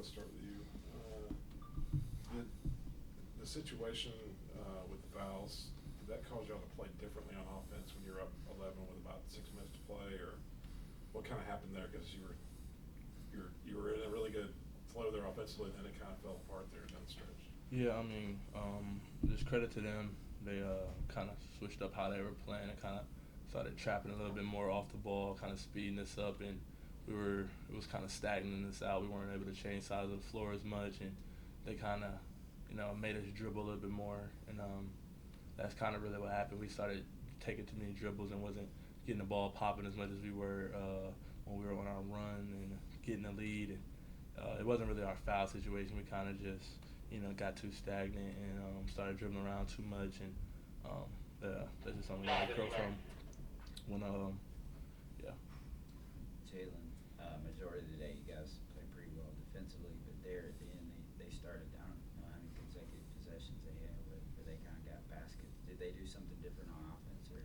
let's start with you. The situation with the fouls, did that cause y'all to play differently on offense when you're up 11 with about 6 minutes to play, or what kind of happened there? Because you were in a really good flow there offensively, then it kind of fell apart there down the stretch. Yeah, I mean, just credit to them. They kind of switched up how they were playing and kind of started trapping a little bit more off the ball, kind of speeding us up, and it was kind of stagnating us out. We weren't able to change sides of the floor as much, and they kind of, made us dribble a little bit more, and that's kind of really what happened. We started taking too many dribbles and wasn't getting the ball popping as much as we were when we were on our run and getting the lead. And it wasn't really our foul situation. We kind of just, got too stagnant and started dribbling around too much, and that's just something we got to grow from. When yeah. Jalen, majority of the day you guys played pretty well defensively, but there at the end they started down. How many consecutive possessions they had where they kind of got baskets? Did they do something different on offense or?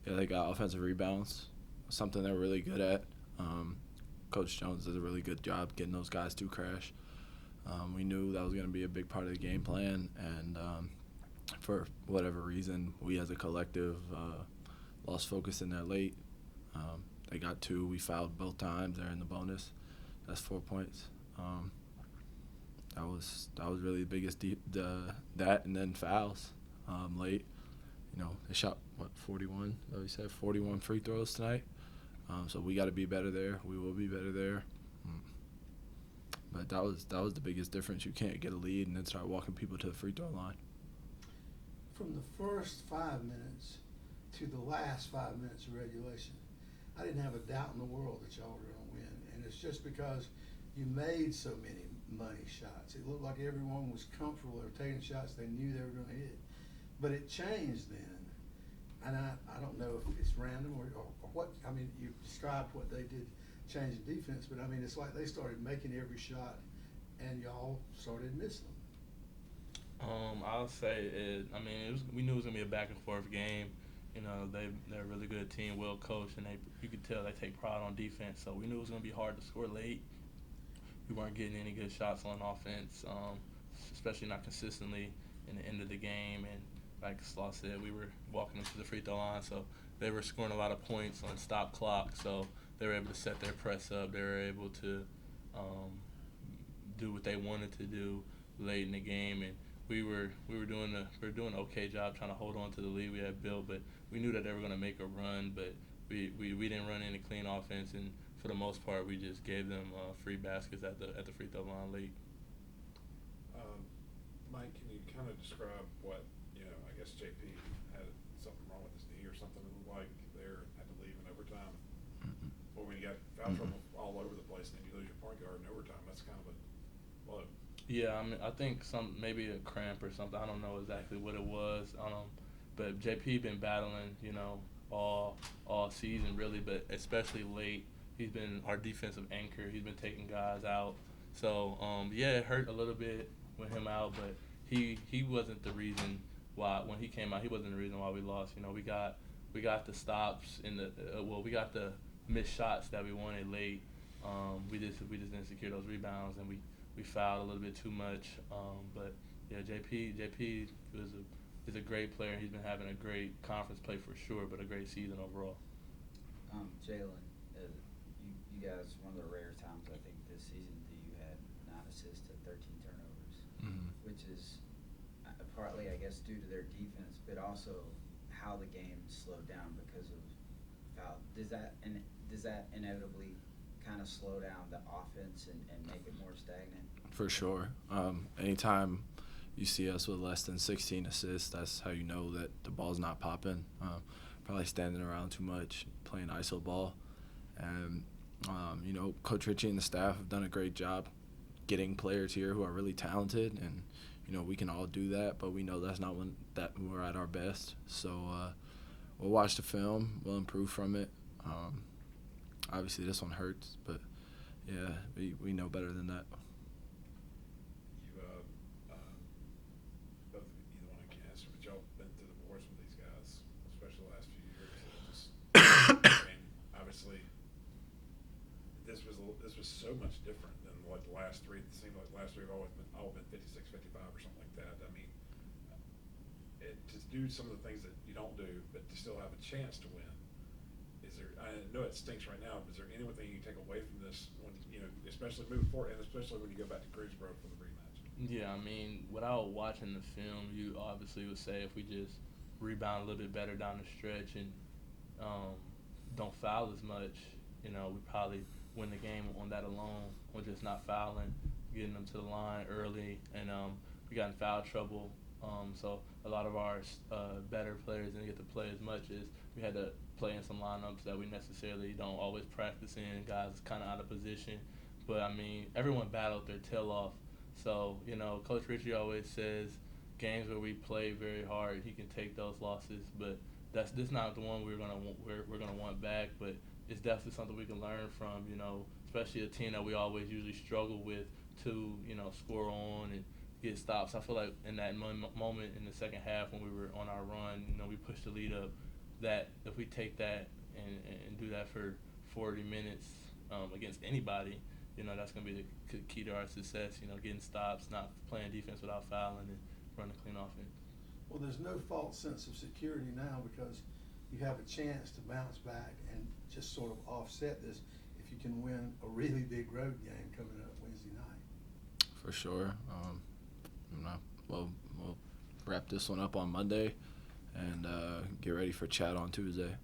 Yeah, they got offensive rebounds, something they're really good at. Coach Jones does a really good job getting those guys to crash. We knew that was going to be a big part of the game plan, and for whatever reason, we as a collective lost focus in there late. They got 2. We fouled both times. They're in the bonus. That's 4 points. That was really the biggest that, and then fouls late. They shot 41. We said 41 free throws tonight. So we got to be better there. We will be better there. But that was the biggest difference. You can't get a lead and then start walking people to the free throw line. From the first 5 minutes to the last 5 minutes of regulation, I didn't have a doubt in the world that y'all were going to win. And it's just because you made so many money shots. It looked like everyone was comfortable. They were taking shots they knew they were going to hit. But it changed then. And I don't know if it's random or what. I mean, you described what they did change the defense, but I mean, it's like they started making every shot and y'all started missing them. I'll say we knew it was gonna be a back and forth game. They're a really good team, well coached, and you could tell they take pride on defense. So we knew it was gonna be hard to score late. We weren't getting any good shots on offense, especially not consistently in the end of the game. And like Slaw said, we were walking them to the free throw line, so they were scoring a lot of points on stop clock. So they were able to set their press up. They were able to do what they wanted to do late in the game, and we were doing an okay job trying to hold on to the lead we had built. But we knew that they were going to make a run, but we didn't run any clean offense, and for the most part, we just gave them free baskets at the free throw line late. Mike, can you kind of describe what I guess JP had something wrong with his knee or something? It looked like they had to leave in overtime. Or when you got foul trouble all over the place, and then you lose your point guard in overtime, that's kind of a blow. Yeah, I think maybe a cramp or something. I don't know exactly what it was. But JP been battling, all season really, but especially late. He's been our defensive anchor. He's been taking guys out. So it hurt a little bit with him out, but he wasn't the reason why when he came out. He wasn't the reason why we lost. We got the stops in we got the missed shots that we wanted late. We just didn't secure those rebounds, and we fouled a little bit too much. But yeah, JP is a great player. He's been having a great conference play for sure, but a great season overall. Jalen, you guys, one of the rare times I think this season that you had 9 assists to 13 turnovers, which is partly, I guess, due to their defense, but also how the game slowed down because of foul. Does that inevitably kind of slow down the offense and make it more stagnant? For sure. Anytime you see us with less than 16 assists, that's how you know that the ball's not popping. Probably standing around too much, playing iso ball. And, Coach Ritchie and the staff have done a great job getting players here who are really talented, and, we can all do that, but we know that's not when we're at our best. So we'll watch the film. We'll improve from it. Obviously, this one hurts, but, yeah, we know better than that. Both of you, either one can answer, but y'all been through the wars with these guys, especially the last few years. Obviously, this was so much different than like the last three. It seemed like the last three have all been 56, 55 or something like that. I mean, to do some of the things that you don't do, but to still have a chance to win. Is there? I know it stinks right now, but is there anything you take away from this when especially moving forward, and especially when you go back to Greensboro for the rematch? Yeah, I mean, without watching the film, you obviously would say if we just rebound a little bit better down the stretch and don't foul as much, we probably win the game on that alone, or just not fouling, getting them to the line early, and we got in foul trouble. So a lot of our better players didn't get to play as much as we had to play in some lineups that we necessarily don't always practice in. Guys kind of out of position, but I mean everyone battled their tail off. So Coach Ritchie always says games where we play very hard, he can take those losses, but this not the one we're gonna want back. But it's definitely something we can learn from. Especially a team that we always usually struggle with to score on and get stops. I feel like in that moment in the second half when we were on our run, we pushed the lead up. That if we take that and do that for 40 minutes against anybody, that's going to be the key to our success. Getting stops, not playing defense without fouling, and running a clean offense. Well, there's no false sense of security now because you have a chance to bounce back and just sort of offset this if you can win a really big road game coming up Wednesday night. For sure. We'll wrap this one up on Monday and get ready for chat on Tuesday.